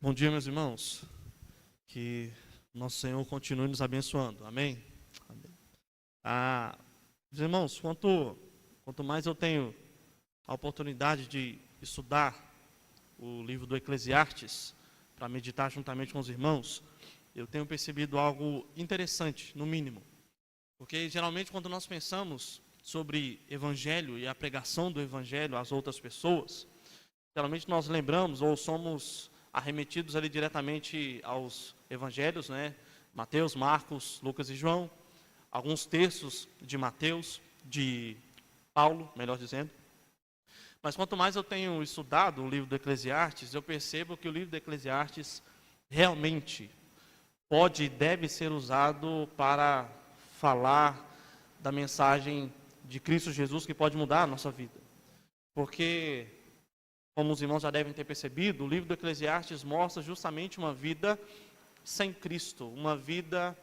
Bom dia, meus irmãos. Que nosso Senhor continue nos abençoando. Amém? Amém. Meus irmãos, quanto mais eu tenho a oportunidade de estudar o livro do Eclesiastes, para meditar juntamente com os irmãos, eu tenho percebido algo interessante, no mínimo. Porque geralmente quando nós pensamos sobre evangelho e a pregação do evangelho às outras pessoas, geralmente nós lembramos ou somos arremetidos ali diretamente aos evangelhos, né? Mateus, Marcos, Lucas e João, alguns textos de Mateus, de Paulo, melhor dizendo. Mas quanto mais eu tenho estudado o livro do Eclesiastes, eu percebo que o livro do Eclesiastes realmente pode e deve ser usado para falar da mensagem de Cristo Jesus, que pode mudar a nossa vida. Porque, como os irmãos já devem ter percebido, o livro do Eclesiastes mostra justamente uma vida sem Cristo, uma vida,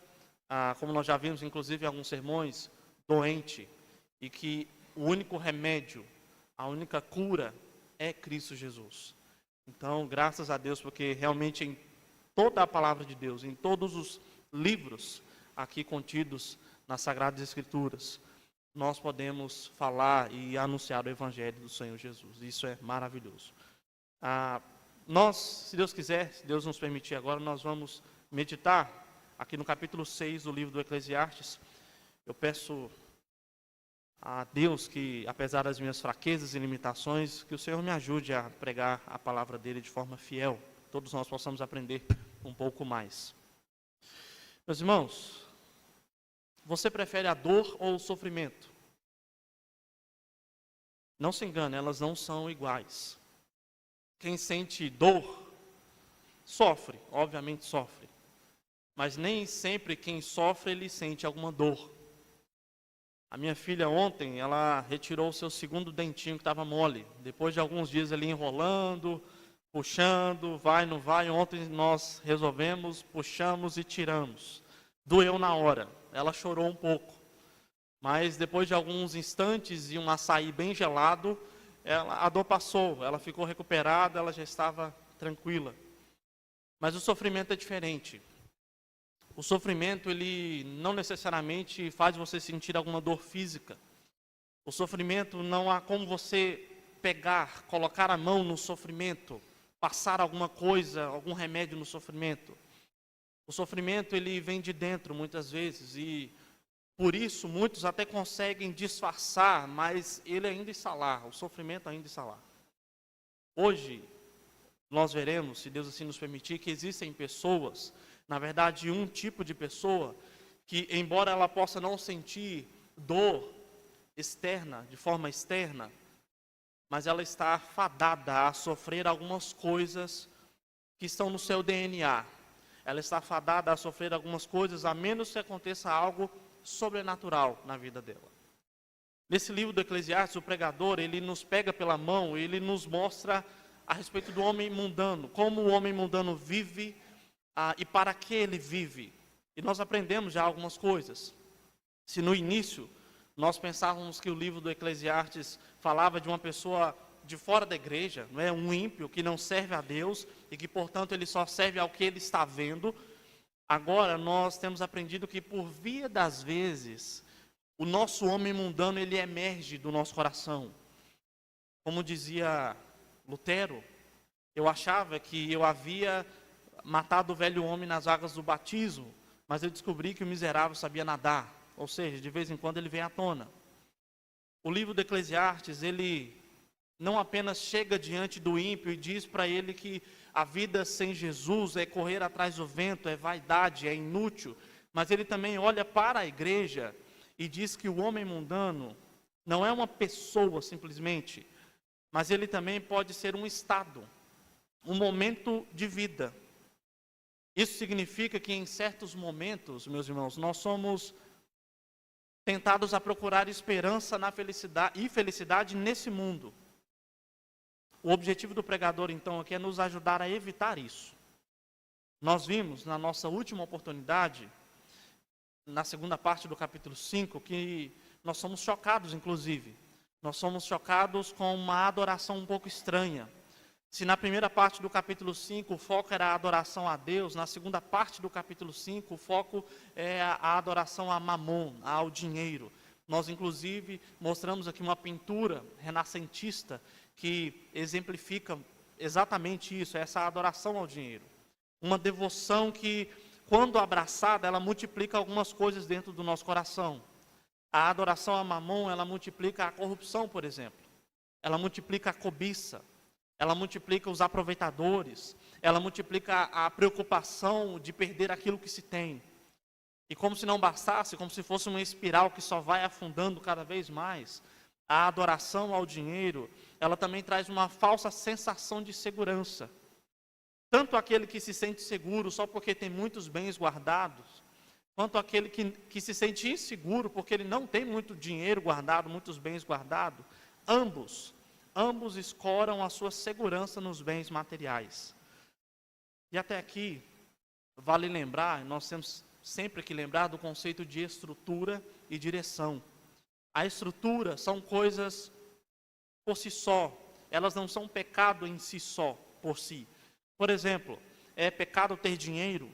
como nós já vimos inclusive em alguns sermões, doente, e que o único remédio, a única cura é Cristo Jesus. Então, graças a Deus, porque realmente em toda a palavra de Deus, em todos os livros aqui contidos nas Sagradas Escrituras, nós podemos falar e anunciar o Evangelho do Senhor Jesus. Isso é maravilhoso. Nós, se Deus quiser, se Deus nos permitir agora, nós vamos meditar aqui no capítulo 6 do livro do Eclesiastes. Eu peço a Deus que, apesar das minhas fraquezas e limitações, que o Senhor me ajude a pregar a palavra dele de forma fiel. Todos nós possamos aprender um pouco mais. Meus irmãos, você prefere a dor ou o sofrimento? Não se engane, elas não são iguais. Quem sente dor, sofre, obviamente sofre. Mas nem sempre quem sofre, ele sente alguma dor. A minha filha ontem, ela retirou o seu segundo dentinho que estava mole. Depois de alguns dias ali enrolando, puxando, vai, não vai. Ontem nós resolvemos, puxamos e tiramos. Doeu na hora, ela chorou um pouco. Mas depois de alguns instantes e um açaí bem gelado, a dor passou, ela ficou recuperada, ela já estava tranquila. Mas o sofrimento é diferente. O sofrimento, ele não necessariamente faz você sentir alguma dor física. O sofrimento, não há como você pegar, colocar a mão no sofrimento, passar alguma coisa, algum remédio no sofrimento. O sofrimento, ele vem de dentro muitas vezes e por isso muitos até conseguem disfarçar, mas ele ainda está lá, o sofrimento ainda está lá. Hoje, nós veremos, se Deus assim nos permitir, que existem pessoas, na verdade um tipo de pessoa, que embora ela possa não sentir dor externa, de forma externa, mas ela está fadada a sofrer algumas coisas que estão no seu DNA. Ela está fadada a sofrer algumas coisas, a menos que aconteça algo sobrenatural na vida dela. Nesse livro do Eclesiastes, o pregador, ele nos pega pela mão, ele nos mostra a respeito do homem mundano, como o homem mundano vive e para que ele vive. E nós aprendemos já algumas coisas. Se no início nós pensávamos que o livro do Eclesiastes falava de uma pessoa de fora da igreja, não é? Um ímpio que não serve a Deus e que, portanto, ele só serve ao que ele está vendo. Agora, nós temos aprendido que, por via das vezes, o nosso homem mundano, ele emerge do nosso coração. Como dizia Lutero, eu achava que eu havia matado o velho homem nas águas do batismo, mas eu descobri que o miserável sabia nadar. Ou seja, de vez em quando ele vem à tona. O livro do Eclesiastes, ele não apenas chega diante do ímpio e diz para ele que a vida sem Jesus é correr atrás do vento, é vaidade, é inútil, mas ele também olha para a igreja e diz que o homem mundano não é uma pessoa simplesmente, mas ele também pode ser um estado, um momento de vida. Isso significa que em certos momentos, meus irmãos, nós somos tentados a procurar esperança na felicidade e felicidade nesse mundo. O objetivo do pregador, então, aqui é nos ajudar a evitar isso. Nós vimos, na nossa última oportunidade, na segunda parte do capítulo 5, que nós somos chocados, inclusive. Nós somos chocados com uma adoração um pouco estranha. Se na primeira parte do capítulo 5 o foco era a adoração a Deus, na segunda parte do capítulo 5 o foco é a adoração a Mamon, ao dinheiro. Nós, inclusive, mostramos aqui uma pintura renascentista que exemplifica exatamente isso, essa adoração ao dinheiro. Uma devoção que, quando abraçada, ela multiplica algumas coisas dentro do nosso coração. A adoração a Mamon, ela multiplica a corrupção, por exemplo. Ela multiplica a cobiça. Ela multiplica os aproveitadores. Ela multiplica a preocupação de perder aquilo que se tem. E como se não bastasse, como se fosse uma espiral que só vai afundando cada vez mais, a adoração ao dinheiro, ela também traz uma falsa sensação de segurança. Tanto aquele que se sente seguro só porque tem muitos bens guardados, quanto aquele que se sente inseguro porque ele não tem muito dinheiro guardado, muitos bens guardados, ambos escoram a sua segurança nos bens materiais. E até aqui, vale lembrar, nós temos sempre que lembrar do conceito de estrutura e direção. A estrutura são coisas por si só, elas não são pecado em si só, por si. Por exemplo, é pecado ter dinheiro?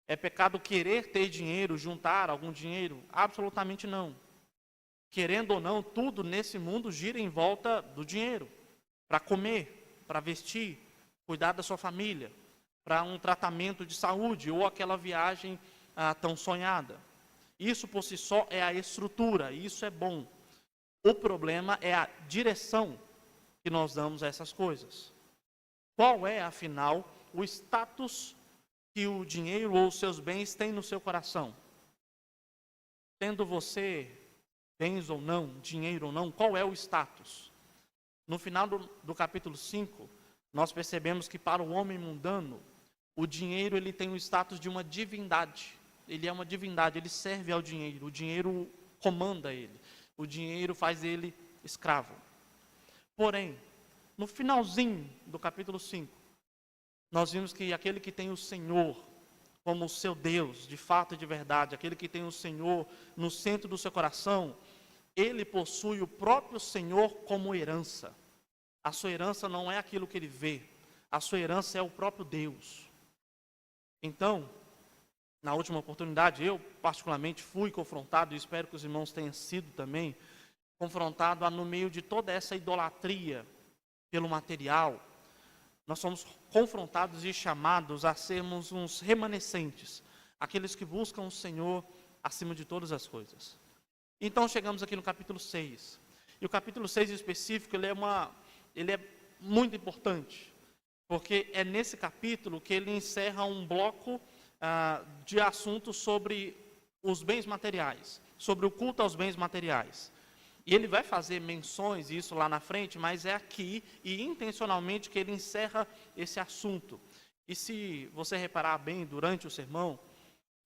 É pecado querer ter dinheiro, juntar algum dinheiro? Absolutamente não. Querendo ou não, tudo nesse mundo gira em volta do dinheiro. Para comer, para vestir, cuidar da sua família, para um tratamento de saúde ou aquela viagem tão sonhada. Isso por si só é a estrutura, e isso é bom. O problema é a direção que nós damos a essas coisas. Qual é, afinal, o status que o dinheiro ou os seus bens têm no seu coração? Tendo você bens ou não, dinheiro ou não, qual é o status? No final do capítulo 5, nós percebemos que para o homem mundano, o dinheiro ele tem o status de uma divindade. Ele é uma divindade, ele serve ao dinheiro, o dinheiro comanda ele, o dinheiro faz ele escravo. Porém, no finalzinho do capítulo 5, nós vimos que aquele que tem o Senhor como o seu Deus, de fato e de verdade, aquele que tem o Senhor no centro do seu coração, ele possui o próprio Senhor como herança. A sua herança não é aquilo que ele vê, a sua herança é o próprio Deus. Então, na última oportunidade, eu particularmente fui confrontado, e espero que os irmãos tenham sido também, confrontado no meio de toda essa idolatria pelo material, nós somos confrontados e chamados a sermos uns remanescentes, aqueles que buscam o Senhor acima de todas as coisas. Então chegamos aqui no capítulo 6, e o capítulo 6 em específico, ele é muito importante, porque é nesse capítulo que ele encerra um bloco de assuntos sobre os bens materiais, sobre o culto aos bens materiais. E ele vai fazer menções, isso lá na frente, mas é aqui, e intencionalmente, que ele encerra esse assunto. E se você reparar bem durante o sermão,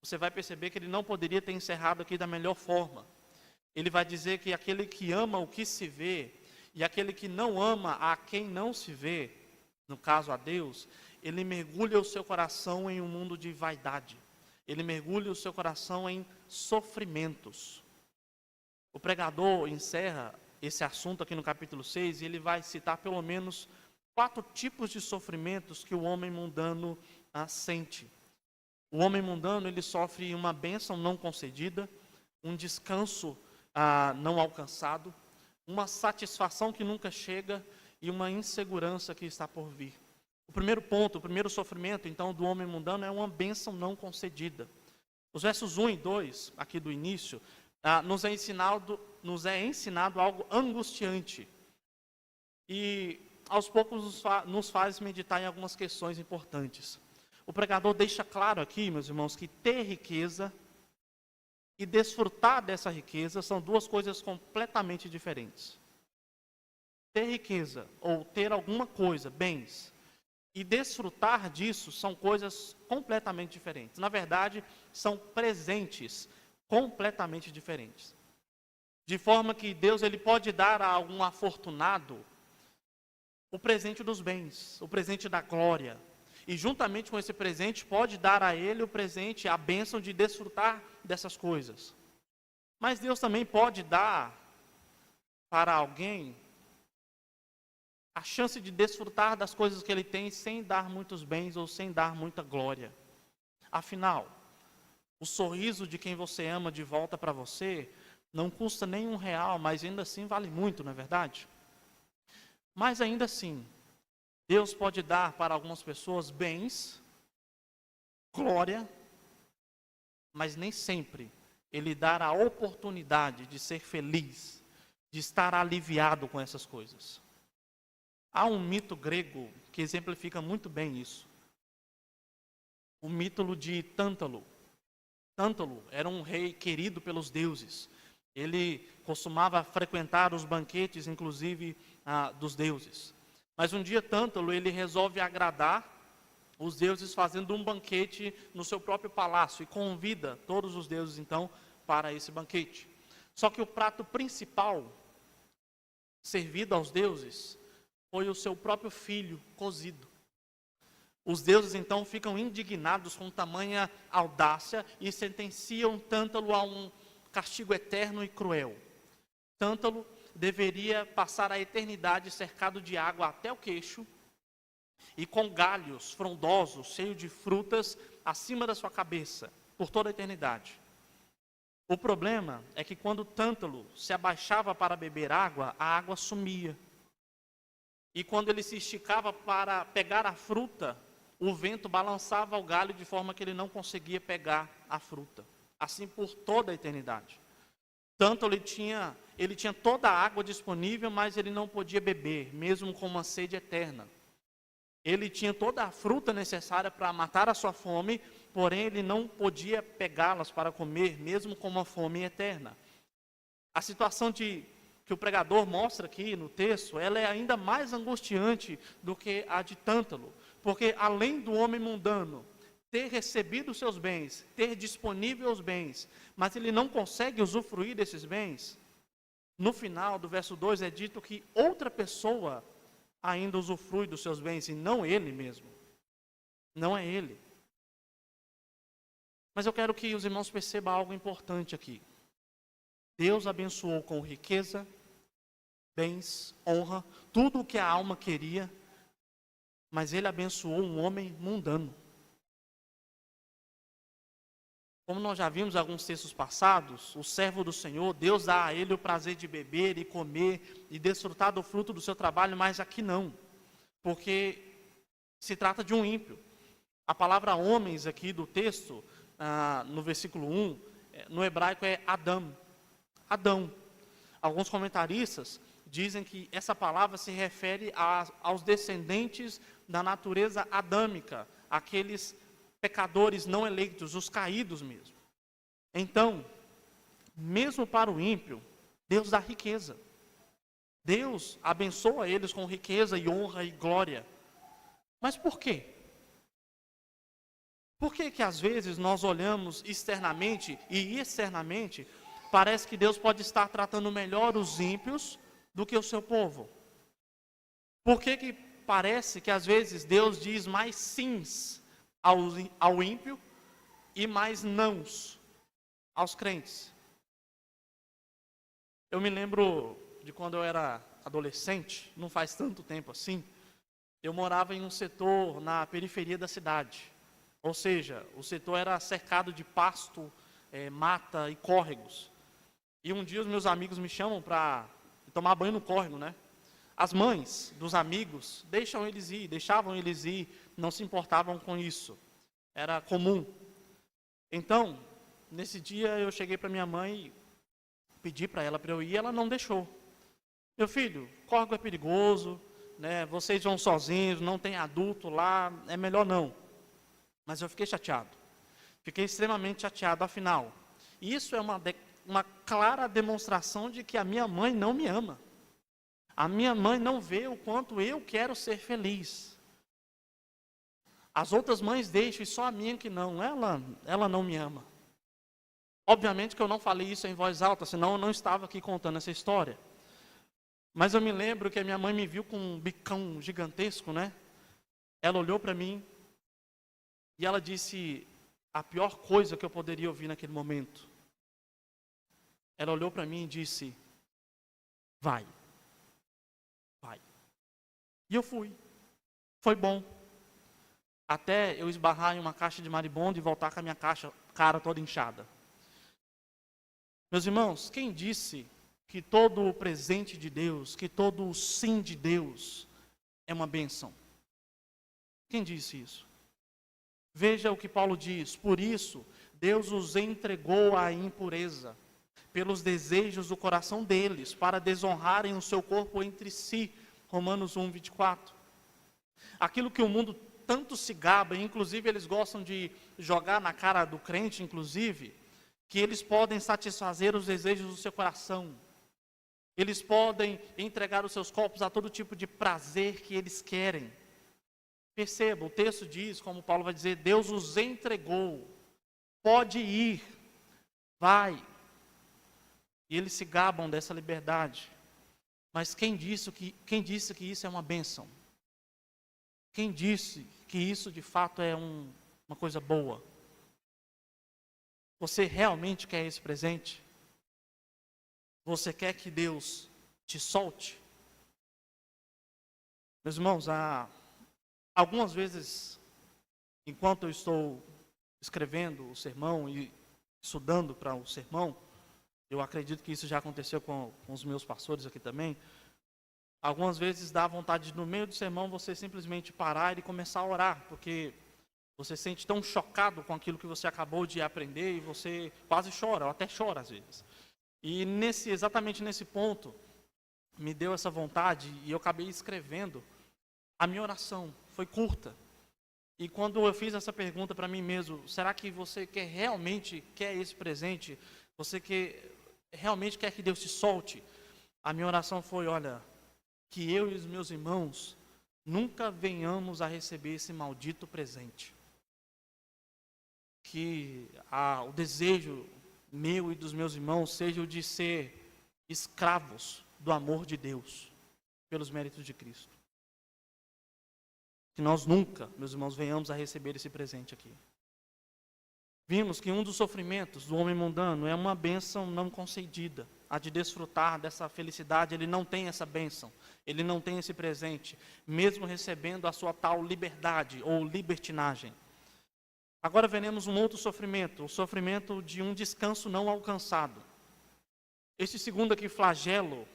você vai perceber que ele não poderia ter encerrado aqui da melhor forma. Ele vai dizer que aquele que ama o que se vê, e aquele que não ama a quem não se vê, no caso a Deus, ele mergulha o seu coração em um mundo de vaidade. Ele mergulha o seu coração em sofrimentos. O pregador encerra esse assunto aqui no capítulo 6 e ele vai citar pelo menos 4 tipos de sofrimentos que o homem mundano sente. O homem mundano, ele sofre uma bênção não concedida, um descanso não alcançado, uma satisfação que nunca chega e uma insegurança que está por vir. O primeiro ponto, o primeiro sofrimento, então, do homem mundano é uma bênção não concedida. Os versos 1 e 2, aqui do início, nos é ensinado algo angustiante. E, aos poucos, nos faz meditar em algumas questões importantes. O pregador deixa claro aqui, meus irmãos, que ter riqueza e desfrutar dessa riqueza são duas coisas completamente diferentes. Ter riqueza, ou ter alguma coisa, bens, e desfrutar disso são coisas completamente diferentes. Na verdade, são presentes completamente diferentes. De forma que Deus ele pode dar a algum afortunado o presente dos bens, o presente da glória. E juntamente com esse presente pode dar a ele o presente, a bênção de desfrutar dessas coisas. Mas Deus também pode dar para alguém a chance de desfrutar das coisas que ele tem sem dar muitos bens ou sem dar muita glória. Afinal, o sorriso de quem você ama de volta para você não custa nem R$1, mas ainda assim vale muito, não é verdade? Mas ainda assim, Deus pode dar para algumas pessoas bens, glória, mas nem sempre Ele dá a oportunidade de ser feliz, de estar aliviado com essas coisas. Há um mito grego que exemplifica muito bem isso. O mito de Tântalo. Tântalo era um rei querido pelos deuses. Ele costumava frequentar os banquetes, inclusive, dos deuses. Mas um dia Tântalo, ele resolve agradar os deuses fazendo um banquete no seu próprio palácio e convida todos os deuses, então, para esse banquete. Só que o prato principal servido aos deuses foi o seu próprio filho cozido. Os deuses então ficam indignados com tamanha audácia e sentenciam Tântalo a um castigo eterno e cruel. Tântalo deveria passar a eternidade cercado de água até o queixo e com galhos frondosos, cheios de frutas, acima da sua cabeça, por toda a eternidade. O problema é que quando Tântalo se abaixava para beber água, a água sumia. E quando ele se esticava para pegar a fruta, o vento balançava o galho de forma que ele não conseguia pegar a fruta. Assim por toda a eternidade. Tântalo ele tinha toda a água disponível, mas ele não podia beber, mesmo com uma sede eterna. Ele tinha toda a fruta necessária para matar a sua fome, porém ele não podia pegá-las para comer, mesmo com uma fome eterna. A situação que o pregador mostra aqui no texto, ela é ainda mais angustiante do que a de Tântalo, porque além do homem mundano ter recebido os seus bens, ter disponível os bens, mas ele não consegue usufruir desses bens, no final do verso 2 é dito que outra pessoa ainda usufrui dos seus bens, e não ele mesmo. Não é ele. Mas eu quero que os irmãos percebam algo importante aqui. Deus abençoou com riqueza, bens, honra, tudo o que a alma queria, mas Ele abençoou um homem mundano. Como nós já vimos em alguns textos passados, o servo do Senhor, Deus dá a ele o prazer de beber e comer e desfrutar do fruto do seu trabalho, mas aqui não, porque se trata de um ímpio. A palavra homens aqui do texto, no versículo 1, no hebraico é Adão. Adão. Alguns comentaristas dizem que essa palavra se refere aos descendentes da natureza adâmica, aqueles pecadores não eleitos, os caídos mesmo. Então, mesmo para o ímpio, Deus dá riqueza. Deus abençoa eles com riqueza e honra e glória. Mas por quê? Por que que às vezes nós olhamos externamente e externamente, parece que Deus pode estar tratando melhor os ímpios do que o seu povo? Por que que parece que às vezes Deus diz mais sims ao ímpio e mais nãos aos crentes? Eu me lembro de quando eu era adolescente, não faz tanto tempo assim, eu morava em um setor na periferia da cidade. Ou seja, o setor era cercado de pasto, mata e córregos. E um dia os meus amigos me chamam para tomar banho no córrego, né? As mães dos amigos deixavam eles ir, não se importavam com isso. Era comum. Então, nesse dia eu cheguei para minha mãe, pedi para ela para eu ir, ela não deixou. Meu filho, córrego é perigoso, né? Vocês vão sozinhos, não tem adulto lá, é melhor não. Mas eu fiquei chateado. Fiquei extremamente chateado, afinal. Isso é uma clara demonstração de que a minha mãe não me ama. A minha mãe não vê o quanto eu quero ser feliz. As outras mães deixam, e só a minha que não. Ela não me ama. Obviamente que eu não falei isso em voz alta, senão eu não estava aqui contando essa história. Mas eu me lembro que a minha mãe me viu com um bicão gigantesco, né? Ela olhou para mim e ela disse a pior coisa que eu poderia ouvir naquele momento. Ela olhou para mim e disse: vai. E eu fui. Foi bom. Até eu esbarrar em uma caixa de maribondo e voltar com a minha cara toda inchada. Meus irmãos, quem disse que todo o presente de Deus, que todo o sim de Deus é uma bênção? Quem disse isso? Veja o que Paulo diz: por isso, Deus os entregou à impureza, pelos desejos do coração deles, para desonrarem o seu corpo entre si. Romanos 1, 24. Aquilo que o mundo tanto se gaba, inclusive eles gostam de jogar na cara do crente, inclusive, que eles podem satisfazer os desejos do seu coração. Eles podem entregar os seus corpos a todo tipo de prazer que eles querem. Perceba, o texto diz, como Paulo vai dizer, Deus os entregou. Pode ir, vai. E eles se gabam dessa liberdade. Mas quem disse que isso é uma bênção? Quem disse que isso de fato é uma coisa boa? Você realmente quer esse presente? Você quer que Deus te solte? Meus irmãos, algumas vezes, enquanto eu estou escrevendo o sermão e estudando para o sermão, eu acredito que isso já aconteceu com os meus pastores aqui também. Algumas vezes dá vontade de, no meio do sermão, você simplesmente parar e começar a orar, porque você se sente tão chocado com aquilo que você acabou de aprender e você quase chora, ou até chora às vezes. E exatamente nesse ponto, me deu essa vontade e eu acabei escrevendo. A minha oração foi curta. E quando eu fiz essa pergunta para mim mesmo, será que você realmente quer esse presente? Você realmente quer que Deus te solte? A minha oração foi, olha, que eu e os meus irmãos nunca venhamos a receber esse maldito presente. Que o desejo meu e dos meus irmãos seja o de ser escravos do amor de Deus, pelos méritos de Cristo. Que nós nunca, meus irmãos, venhamos a receber esse presente aqui. Vimos que um dos sofrimentos do homem mundano é uma bênção não concedida. A de desfrutar dessa felicidade, ele não tem essa bênção, ele não tem esse presente, mesmo recebendo a sua tal liberdade ou libertinagem. Agora veremos um outro sofrimento, o sofrimento de um descanso não alcançado. Este segundo aqui, flagelo,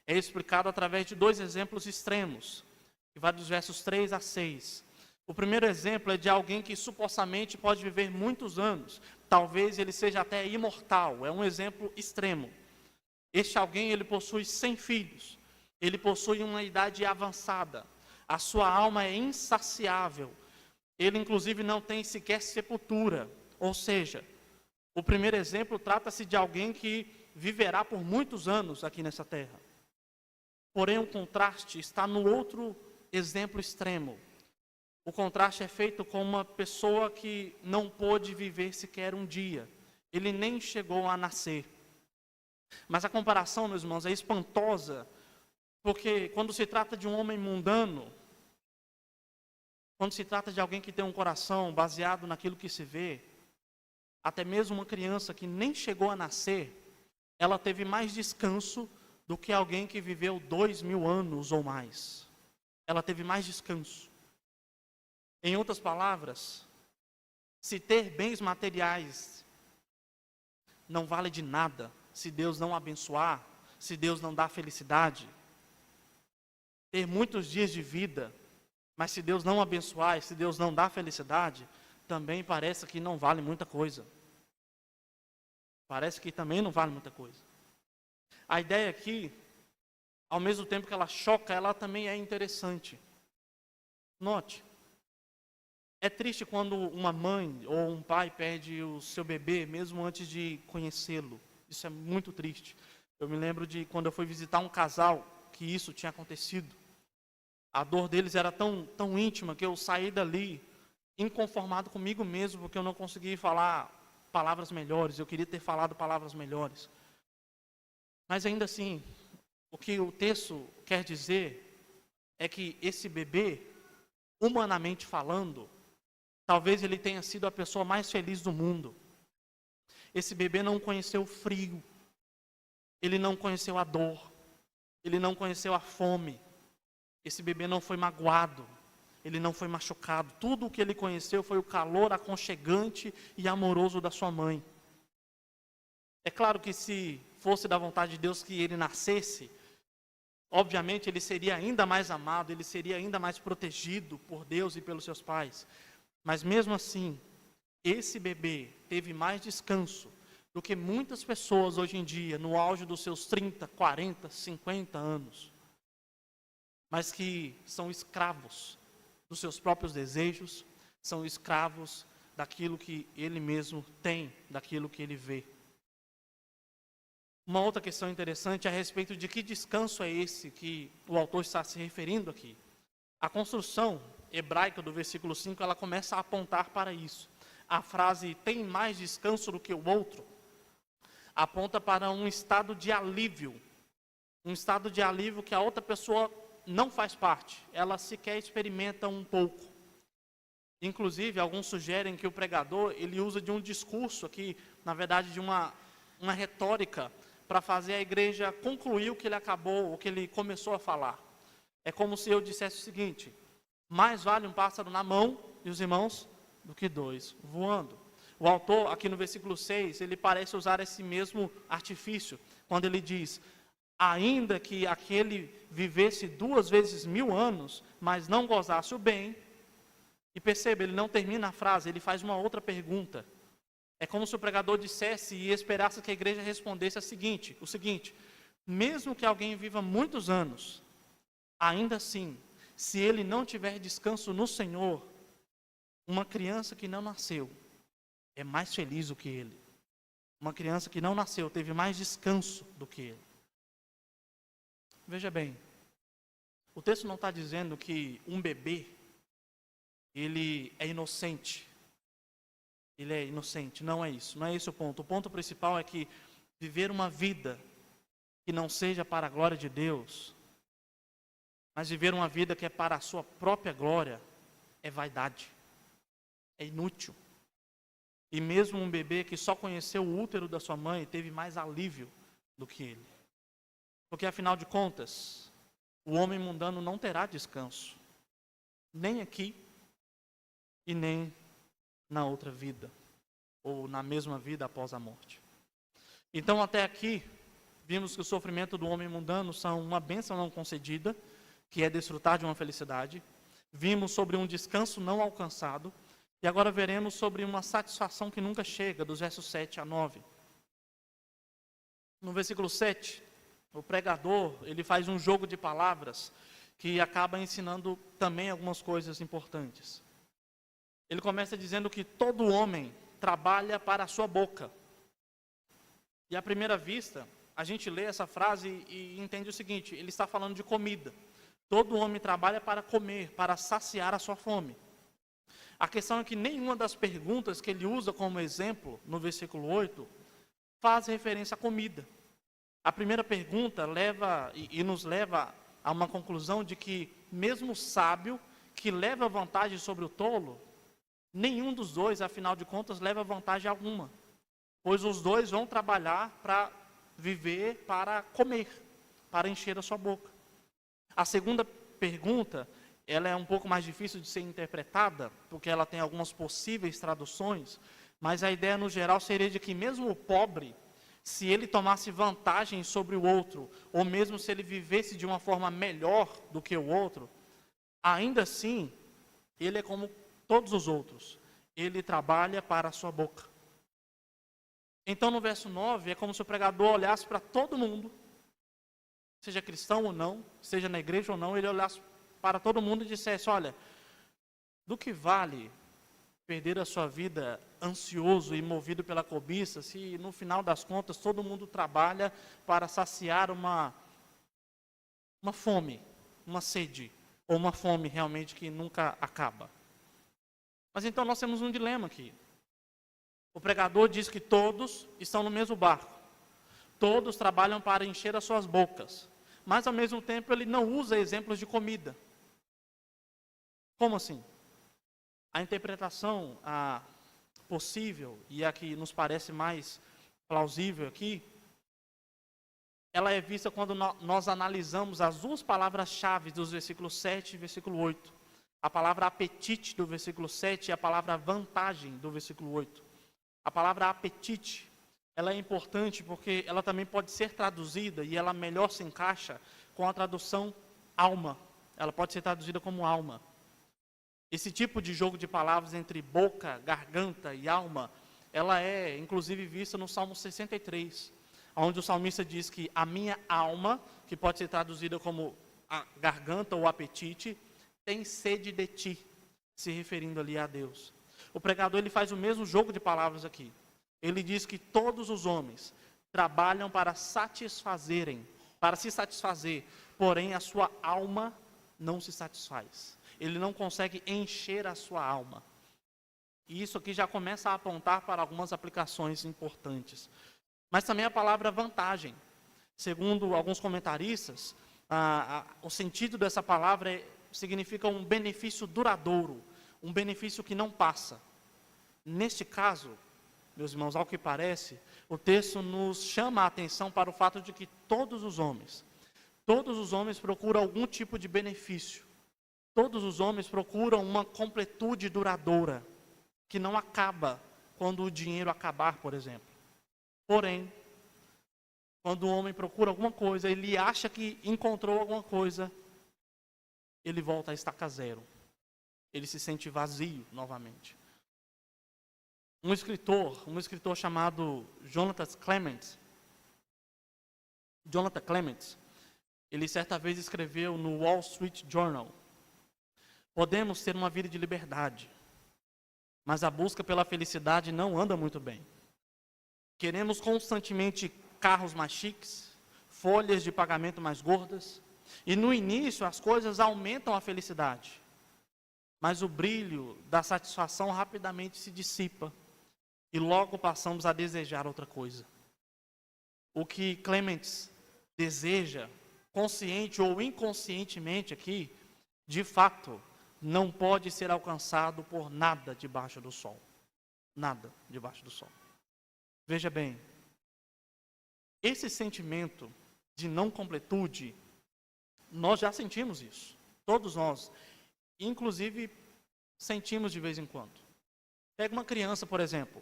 é explicado através de dois exemplos extremos, que vai dos versos 3 a 6. O primeiro exemplo é de alguém que supostamente pode viver muitos anos, talvez ele seja até imortal, é um exemplo extremo. Este alguém, ele possui 100 filhos, ele possui uma idade avançada, a sua alma é insaciável, ele inclusive não tem sequer sepultura, ou seja, o primeiro exemplo trata-se de alguém que viverá por muitos anos aqui nessa terra. Porém, o contraste está no outro exemplo extremo. O contraste é feito com uma pessoa que não pôde viver sequer um dia. Ele nem chegou a nascer. Mas a comparação, meus irmãos, é espantosa, porque quando se trata de um homem mundano, quando se trata de alguém que tem um coração baseado naquilo que se vê, até mesmo uma criança que nem chegou a nascer, ela teve mais descanso do que alguém que viveu 2000 anos ou mais. Ela teve mais descanso. Em outras palavras, se ter bens materiais não vale de nada se Deus não abençoar, se Deus não dar felicidade. Ter muitos dias de vida, mas se Deus não abençoar e se Deus não dar felicidade, também parece que não vale muita coisa. Parece que também não vale muita coisa. A ideia aqui, ao mesmo tempo que ela choca, ela também é interessante. Note, é triste quando uma mãe ou um pai perde o seu bebê, mesmo antes de conhecê-lo. Isso é muito triste. Eu me lembro de quando eu fui visitar um casal, que isso tinha acontecido. A dor deles era tão íntima que eu saí dali inconformado comigo mesmo, porque eu não consegui falar palavras melhores, eu queria ter falado palavras melhores. Mas ainda assim, o que o texto quer dizer é que esse bebê, humanamente falando, talvez ele tenha sido a pessoa mais feliz do mundo. Esse bebê não conheceu o frio, ele não conheceu a dor, ele não conheceu a fome. Esse bebê não foi magoado, ele não foi machucado. Tudo o que ele conheceu foi o calor aconchegante e amoroso da sua mãe. É claro que se fosse da vontade de Deus que ele nascesse, obviamente ele seria ainda mais amado, ele seria ainda mais protegido por Deus e pelos seus pais. Mas mesmo assim, esse bebê teve mais descanso do que muitas pessoas hoje em dia, no auge dos seus 30, 40, 50 anos, mas que são escravos dos seus próprios desejos, são escravos daquilo que ele mesmo tem, daquilo que ele vê. Uma outra questão interessante é a respeito de que descanso é esse que o autor está se referindo aqui. A construção hebraica do versículo 5, ela começa a apontar para isso. A frase tem mais descanso do que o outro aponta para um estado de alívio que a outra pessoa não faz parte, ela sequer experimenta um pouco. Inclusive, alguns sugerem que o pregador, ele usa de um discurso aqui, na verdade de uma retórica, para fazer a igreja concluir o que ele começou a falar. É como se eu dissesse o seguinte: mais vale um pássaro na mão, e os irmãos, do que dois voando. O autor, aqui no versículo 6, ele parece usar esse mesmo artifício, quando ele diz: ainda que aquele vivesse 2 vezes 1000 anos, mas não gozasse o bem. E perceba, ele não termina a frase, ele faz uma outra pergunta. É como se o pregador dissesse e esperasse que a igreja respondesse o seguinte: mesmo que alguém viva muitos anos, ainda assim, se ele não tiver descanso no Senhor, uma criança que não nasceu é mais feliz do que ele. Uma criança que não nasceu teve mais descanso do que ele. Veja bem, o texto não está dizendo que um bebê, ele é inocente. Ele é inocente, não é isso. Não é esse o ponto. O ponto principal é que viver uma vida que não seja para a glória de Deus, mas viver uma vida que é para a sua própria glória, é vaidade. É inútil. E mesmo um bebê que só conheceu o útero da sua mãe teve mais alívio do que ele. Porque afinal de contas, o homem mundano não terá descanso. Nem aqui e nem na outra vida. Ou na mesma vida após a morte. Então até aqui, vimos que o sofrimento do homem mundano são uma bênção não concedida, que é desfrutar de uma felicidade. Vimos sobre um descanso não alcançado. E agora veremos sobre uma satisfação que nunca chega, dos versos 7 a 9. No versículo 7, o pregador, ele faz um jogo de palavras que acaba ensinando também algumas coisas importantes. Ele começa dizendo que todo homem trabalha para a sua boca. E à primeira vista, a gente lê essa frase e entende o seguinte: ele está falando de comida. Todo homem trabalha para comer, para saciar a sua fome. A questão é que nenhuma das perguntas que ele usa como exemplo, no versículo 8, faz referência à comida. A primeira pergunta nos leva a uma conclusão de que, mesmo o sábio, que leva vantagem sobre o tolo, nenhum dos dois, afinal de contas, leva vantagem alguma. Pois os dois vão trabalhar para viver, para comer, para encher a sua boca. A segunda pergunta, ela é um pouco mais difícil de ser interpretada, porque ela tem algumas possíveis traduções, mas a ideia no geral seria de que mesmo o pobre, se ele tomasse vantagem sobre o outro, ou mesmo se ele vivesse de uma forma melhor do que o outro, ainda assim, ele é como todos os outros, ele trabalha para a sua boca. Então no verso 9, é como se o pregador olhasse para todo mundo, seja cristão ou não, seja na igreja ou não, ele olhasse para todo mundo e dissesse: olha, do que vale perder a sua vida ansioso e movido pela cobiça, se no final das contas todo mundo trabalha para saciar uma fome, uma sede, ou uma fome realmente que nunca acaba. Mas então nós temos um dilema aqui. O pregador diz que todos estão no mesmo barco, todos trabalham para encher as suas bocas, mas ao mesmo tempo ele não usa exemplos de comida. Como assim? A interpretação possível, e a que nos parece mais plausível aqui, ela é vista quando nós analisamos as duas palavras-chave dos versículos 7 e versículo 8. A palavra apetite do versículo 7 e a palavra vantagem do versículo 8. A palavra apetite, ela é importante porque ela também pode ser traduzida e ela melhor se encaixa com a tradução alma. Ela pode ser traduzida como alma. Esse tipo de jogo de palavras entre boca, garganta e alma, ela é inclusive vista no Salmo 63, onde o salmista diz que a minha alma, que pode ser traduzida como a garganta ou apetite, tem sede de ti, se referindo ali a Deus. O pregador ele faz o mesmo jogo de palavras aqui. Ele diz que todos os homens trabalham para se satisfazer, porém a sua alma não se satisfaz. Ele não consegue encher a sua alma. E isso aqui já começa a apontar para algumas aplicações importantes. Mas também a palavra vantagem. Segundo alguns comentaristas, o sentido dessa palavra significa um benefício duradouro, um benefício que não passa. Neste caso, meus irmãos, ao que parece, o texto nos chama a atenção para o fato de que todos os homens procuram algum tipo de benefício. Todos os homens procuram uma completude duradoura, que não acaba quando o dinheiro acabar, por exemplo. Porém, quando o homem procura alguma coisa, ele acha que encontrou alguma coisa, ele volta a estaca zero. Ele se sente vazio novamente. Um escritor chamado Jonathan Clements, ele certa vez escreveu no Wall Street Journal: podemos ter uma vida de liberdade, mas a busca pela felicidade não anda muito bem. Queremos constantemente carros mais chiques, folhas de pagamento mais gordas, e no início as coisas aumentam a felicidade, mas o brilho da satisfação rapidamente se dissipa, e logo passamos a desejar outra coisa. O que Clements deseja, consciente ou inconscientemente aqui, de fato, não pode ser alcançado por nada debaixo do sol. Nada debaixo do sol. Veja bem, esse sentimento de não completude, nós já sentimos isso. Todos nós, inclusive, sentimos de vez em quando. Pega uma criança, por exemplo.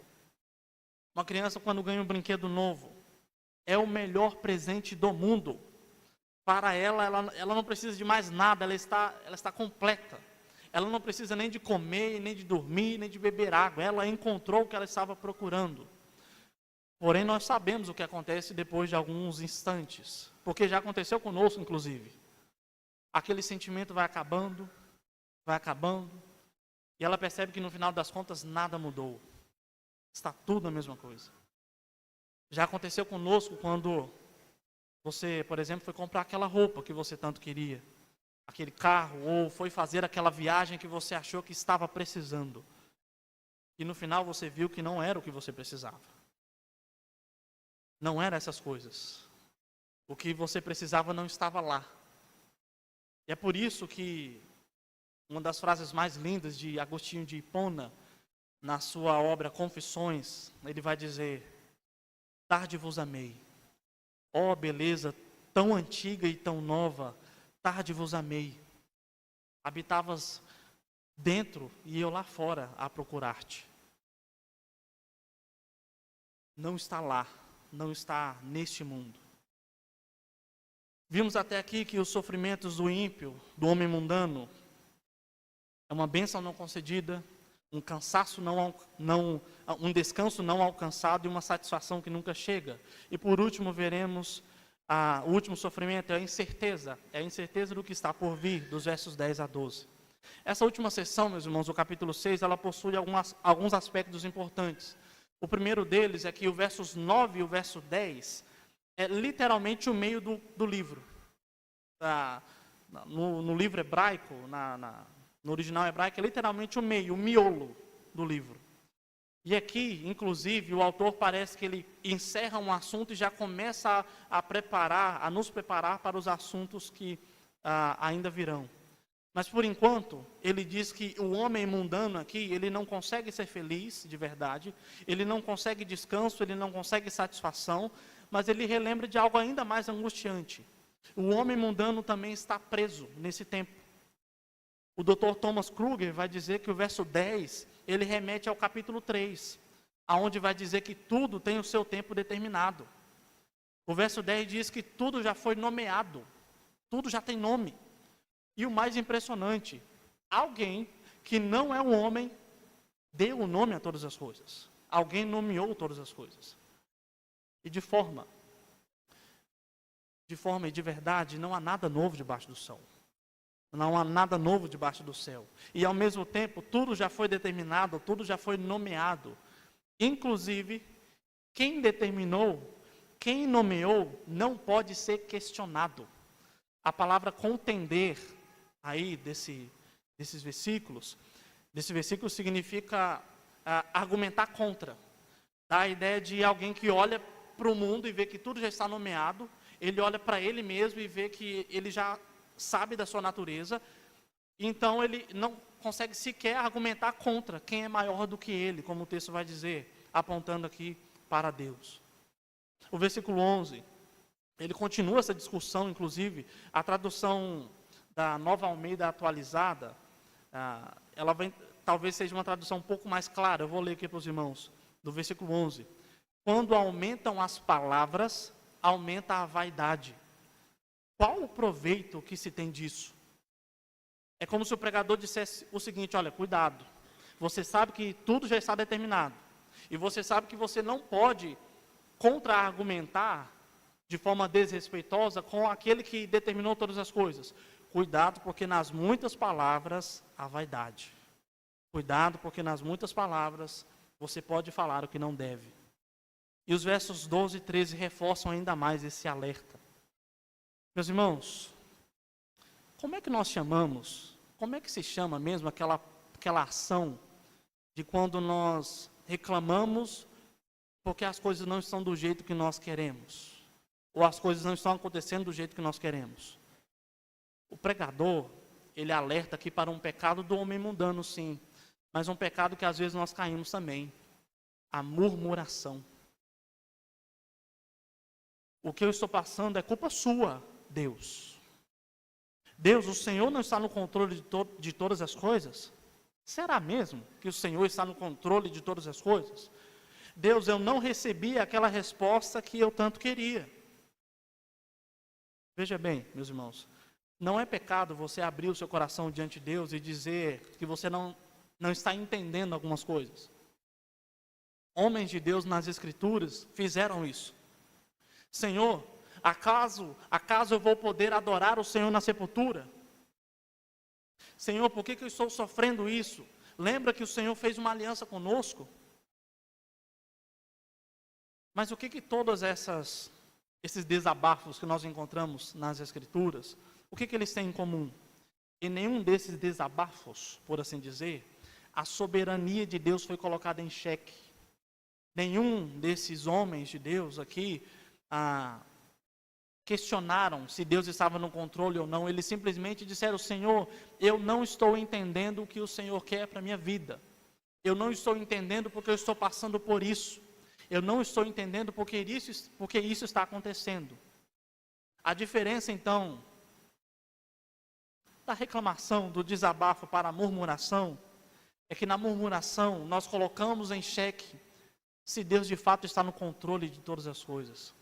Uma criança, quando ganha um brinquedo novo, é o melhor presente do mundo. Para ela não precisa de mais nada, ela está completa. Ela não precisa nem de comer, nem de dormir, nem de beber água. Ela encontrou o que ela estava procurando. Porém, nós sabemos o que acontece depois de alguns instantes, porque já aconteceu conosco, inclusive. Aquele sentimento vai acabando, e ela percebe que no final das contas nada mudou. Está tudo a mesma coisa. Já aconteceu conosco quando você, por exemplo, foi comprar aquela roupa que você tanto queria, aquele carro, ou foi fazer aquela viagem que você achou que estava precisando. E no final você viu que não era o que você precisava. Não eram essas coisas. O que você precisava não estava lá. E é por isso que uma das frases mais lindas de Agostinho de Hipona, na sua obra Confissões, ele vai dizer: tarde vos amei. Ó beleza tão antiga e tão nova, tarde vos amei. Habitavas dentro e eu lá fora a procurar-te. Não está lá, não está neste mundo. Vimos até aqui que os sofrimentos do ímpio, do homem mundano, é uma bênção não concedida, um cansaço um descanso não alcançado e uma satisfação que nunca chega. E por último veremos o último sofrimento é a incerteza do que está por vir, dos versos 10 a 12. Essa última sessão, meus irmãos, do capítulo 6, ela possui alguns aspectos importantes. O primeiro deles é que o versos 9 e o verso 10 é literalmente o meio do livro. No livro hebraico, no original hebraico, é literalmente o meio, o miolo do livro. E aqui, inclusive, o autor parece que ele encerra um assunto e já começa a nos preparar para os assuntos que ainda virão. Mas, por enquanto, ele diz que o homem mundano aqui, ele não consegue ser feliz de verdade, ele não consegue descanso, ele não consegue satisfação, mas ele relembra de algo ainda mais angustiante. O homem mundano também está preso nesse tempo. O Dr. Thomas Kruger vai dizer que o verso 10, ele remete ao capítulo 3, aonde vai dizer que tudo tem o seu tempo determinado. O verso 10 diz que tudo já foi nomeado, tudo já tem nome. E o mais impressionante, alguém que não é um homem, deu o nome a todas as coisas. Alguém nomeou todas as coisas. E de forma e de verdade, não há nada novo debaixo do sol. Não há nada novo debaixo do céu. E ao mesmo tempo, tudo já foi determinado, tudo já foi nomeado. Inclusive, quem determinou, quem nomeou, não pode ser questionado. A palavra contender, aí desse versículo significa argumentar contra. Dá a ideia de alguém que olha para o mundo e vê que tudo já está nomeado, ele olha para ele mesmo e vê que ele já sabe da sua natureza, então ele não consegue sequer argumentar contra quem é maior do que ele, como o texto vai dizer, apontando aqui para Deus. O versículo 11, ele continua essa discussão, inclusive, a tradução da Nova Almeida atualizada, talvez seja uma tradução um pouco mais clara, eu vou ler aqui para os irmãos, do versículo 11. Quando aumentam as palavras, aumenta a vaidade. Qual o proveito que se tem disso? É como se o pregador dissesse o seguinte: olha, cuidado, você sabe que tudo já está determinado, e você sabe que você não pode contra-argumentar de forma desrespeitosa com aquele que determinou todas as coisas. Cuidado, porque nas muitas palavras há vaidade. Cuidado, porque nas muitas palavras você pode falar o que não deve. E os versos 12 e 13 reforçam ainda mais esse alerta. Meus irmãos, como é que nós chamamos, como é que se chama mesmo aquela ação de quando nós reclamamos porque as coisas não estão do jeito que nós queremos, ou as coisas não estão acontecendo do jeito que nós queremos? O pregador, ele alerta aqui para um pecado do homem mundano, sim, mas um pecado que às vezes nós caímos também, a murmuração. O que eu estou passando é culpa sua, Deus. Deus, o Senhor não está no controle de todas as coisas? Será mesmo que o Senhor está no controle de todas as coisas? Deus, eu não recebi aquela resposta que eu tanto queria. Veja bem, meus irmãos, não é pecado você abrir o seu coração diante de Deus e dizer que você não está entendendo algumas coisas. Homens de Deus nas Escrituras fizeram isso. Senhor, acaso eu vou poder adorar o Senhor na sepultura? Senhor, por que eu estou sofrendo isso? Lembra que o Senhor fez uma aliança conosco? Mas o que todos esses desabafos que nós encontramos nas Escrituras, o que eles têm em comum? Em nenhum desses desabafos, por assim dizer, a soberania de Deus foi colocada em xeque. Nenhum desses homens de Deus aqui questionaram se Deus estava no controle ou não. Eles simplesmente disseram: Senhor, eu não estou entendendo o que o Senhor quer para a minha vida. Eu não estou entendendo porque eu estou passando por isso. Eu não estou entendendo porque isso está acontecendo. A diferença, então, da reclamação, do desabafo para a murmuração, é que na murmuração nós colocamos em xeque se Deus de fato está no controle de todas as coisas.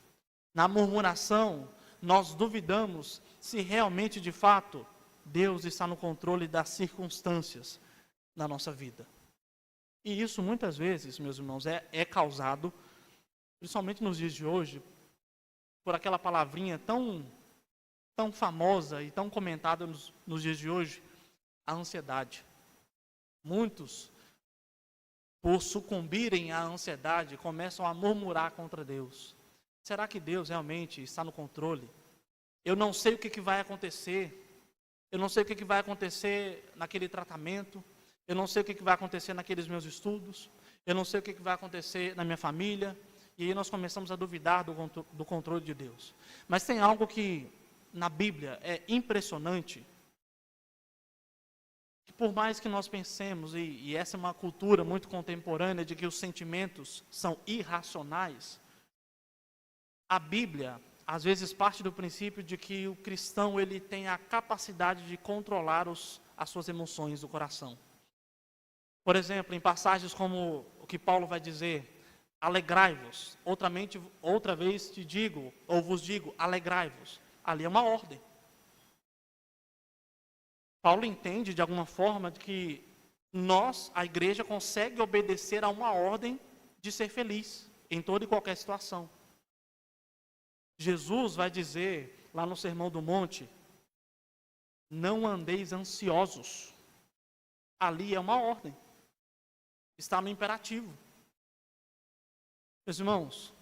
Na murmuração, nós duvidamos se realmente, de fato, Deus está no controle das circunstâncias da nossa vida. E isso, muitas vezes, meus irmãos, é causado, principalmente nos dias de hoje, por aquela palavrinha tão famosa e tão comentada nos dias de hoje, a ansiedade. Muitos, por sucumbirem à ansiedade, começam a murmurar contra Deus. Será que Deus realmente está no controle? Eu não sei o que vai acontecer. Eu não sei o que vai acontecer naquele tratamento. Eu não sei o que vai acontecer naqueles meus estudos. Eu não sei o que vai acontecer na minha família. E aí nós começamos a duvidar do controle de Deus. Mas tem algo que na Bíblia é impressionante. Que por mais que nós pensemos, e essa é uma cultura muito contemporânea, de que os sentimentos são irracionais, a Bíblia, às vezes, parte do princípio de que o cristão ele tem a capacidade de controlar as suas emoções do coração. Por exemplo, em passagens como o que Paulo vai dizer, alegrai-vos, outra vez te digo, ou vos digo, alegrai-vos. Ali é uma ordem. Paulo entende, de alguma forma, que nós, a igreja, consegue obedecer a uma ordem de ser feliz em toda e qualquer situação. Jesus vai dizer, lá no Sermão do Monte, não andeis ansiosos. Ali é uma ordem. Está no imperativo. Meus irmãos,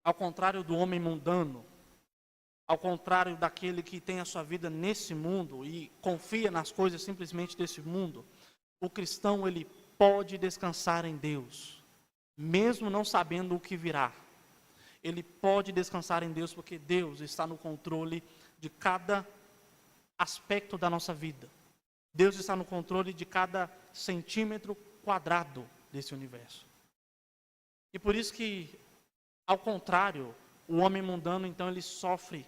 ao contrário do homem mundano, ao contrário daquele que tem a sua vida nesse mundo e confia nas coisas simplesmente desse mundo, o cristão ele pode descansar em Deus, mesmo não sabendo o que virá. Ele pode descansar em Deus porque Deus está no controle de cada aspecto da nossa vida. Deus está no controle de cada centímetro quadrado desse universo. E por isso que, ao contrário, o homem mundano, então, ele sofre.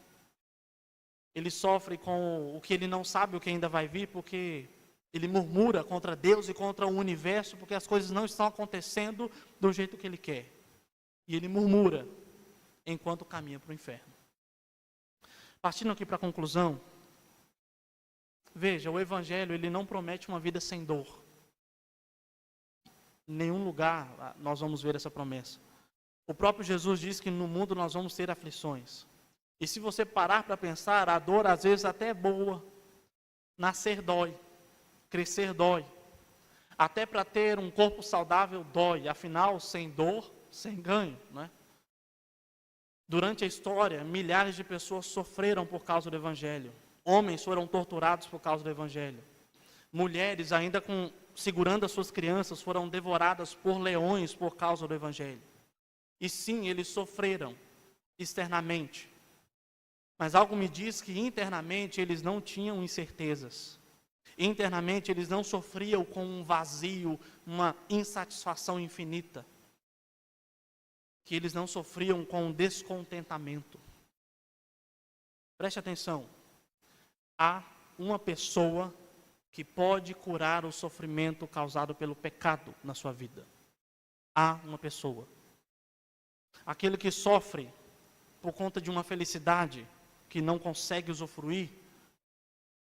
Ele sofre com o que ele não sabe, o que ainda vai vir, porque ele murmura contra Deus e contra o universo, porque as coisas não estão acontecendo do jeito que ele quer. E ele murmura enquanto caminha para o inferno. Partindo aqui para a conclusão, veja, o Evangelho ele não promete uma vida sem dor. Em nenhum lugar nós vamos ver essa promessa. O próprio Jesus diz que no mundo nós vamos ter aflições. E se você parar para pensar, a dor às vezes até é boa. Nascer dói, crescer dói. Até para ter um corpo saudável dói. Afinal, sem dor, sem ganho, não é? Durante a história, milhares de pessoas sofreram por causa do Evangelho. Homens foram torturados por causa do Evangelho. Mulheres, ainda segurando as suas crianças, foram devoradas por leões por causa do Evangelho. E sim, eles sofreram externamente. Mas algo me diz que internamente eles não tinham incertezas. Internamente eles não sofriam com um vazio, uma insatisfação infinita. Que eles não sofriam com um descontentamento. Preste atenção. Há uma pessoa que pode curar o sofrimento causado pelo pecado na sua vida. Há uma pessoa. Aquele que sofre por conta de uma felicidade que não consegue usufruir,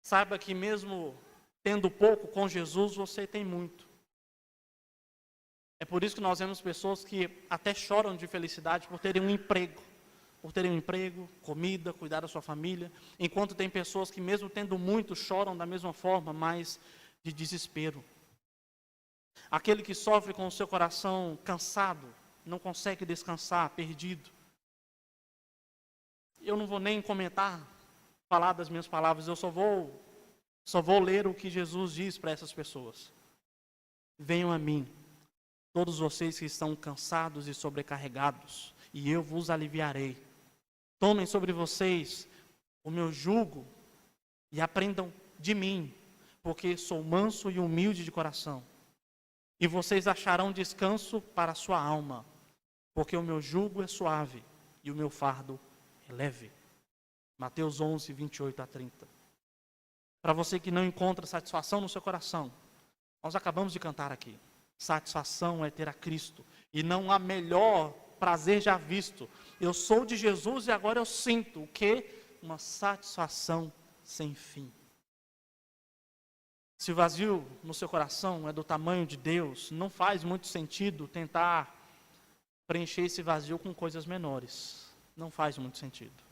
saiba que mesmo tendo pouco, com Jesus você tem muito. É por isso que nós vemos pessoas que até choram de felicidade por terem um emprego. Por terem um emprego, comida, cuidar da sua família. Enquanto tem pessoas que mesmo tendo muito, choram da mesma forma, mas de desespero. Aquele que sofre com o seu coração cansado, não consegue descansar, perdido. Eu não vou nem comentar, falar das minhas palavras, eu só vou ler o que Jesus diz para essas pessoas. Venham a mim, todos vocês que estão cansados e sobrecarregados, e eu vos aliviarei. Tomem sobre vocês o meu jugo e aprendam de mim, porque sou manso e humilde de coração. E vocês acharão descanso para a sua alma, porque o meu jugo é suave e o meu fardo é leve. Mateus 11, 28 a 30. Para você que não encontra satisfação no seu coração, nós acabamos de cantar aqui. Satisfação é ter a Cristo. E não há melhor prazer já visto. Eu sou de Jesus e agora eu sinto o quê? Uma satisfação sem fim. Se o vazio no seu coração é do tamanho de Deus, não faz muito sentido tentar preencher esse vazio com coisas menores. Não faz muito sentido.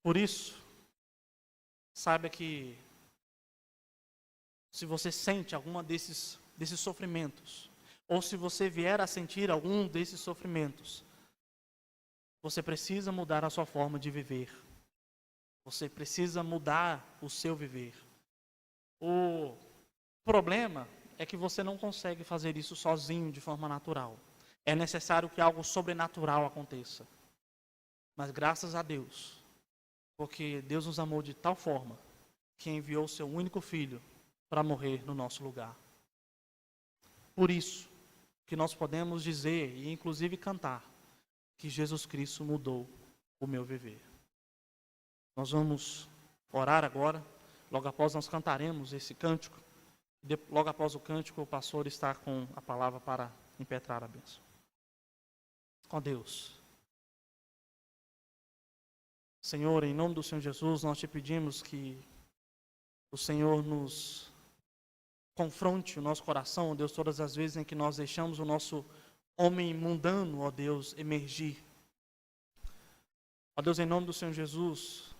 Por isso, saiba que se você sente alguma desses sofrimentos, ou se você vier a sentir algum desses sofrimentos, você precisa mudar a sua forma de viver. Você precisa mudar o seu viver. O problema é que você não consegue fazer isso sozinho, de forma natural. É necessário que algo sobrenatural aconteça. Mas graças a Deus, porque Deus nos amou de tal forma, que enviou o seu único filho para morrer no nosso lugar. Por isso que nós podemos dizer, e inclusive cantar, que Jesus Cristo mudou o meu viver. Nós vamos orar agora, logo após nós cantaremos esse cântico. Logo após o cântico, o pastor está com a palavra para impetrar a bênção. Ó Deus, Senhor, em nome do Senhor Jesus, nós te pedimos que o Senhor nos confronte o nosso coração, ó Deus, todas as vezes em que nós deixamos o nosso homem mundano, ó Deus, emergir. Ó Deus, em nome do Senhor Jesus,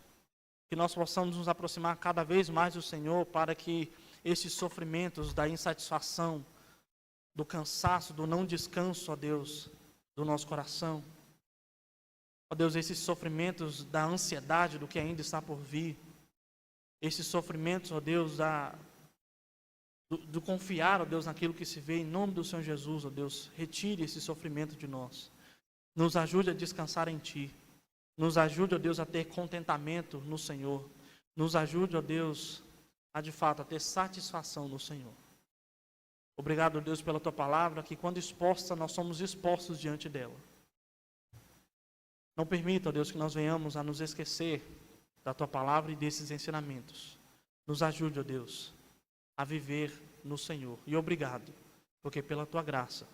que nós possamos nos aproximar cada vez mais do Senhor, para que esses sofrimentos da insatisfação, do cansaço, do não descanso, ó Deus, do nosso coração, ó Deus, esses sofrimentos da ansiedade do que ainda está por vir, esses sofrimentos, ó Deus, do confiar, ó Deus, naquilo que se vê, em nome do Senhor Jesus, ó Deus, retire esse sofrimento de nós. Nos ajude a descansar em Ti. Nos ajude, ó Deus, a ter contentamento no Senhor. Nos ajude, ó Deus, a de fato a ter satisfação no Senhor. Obrigado, ó Deus, pela Tua palavra, que quando exposta, nós somos expostos diante dela. Não permita, ó Deus, que nós venhamos a nos esquecer da Tua palavra e desses ensinamentos. Nos ajude, ó Deus, a viver no Senhor. E obrigado, porque pela Tua graça,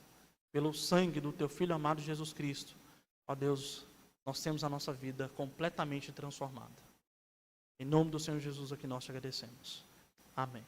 pelo sangue do Teu Filho amado Jesus Cristo, ó Deus, nós temos a nossa vida completamente transformada. Em nome do Senhor Jesus, aqui nós te agradecemos. Amém.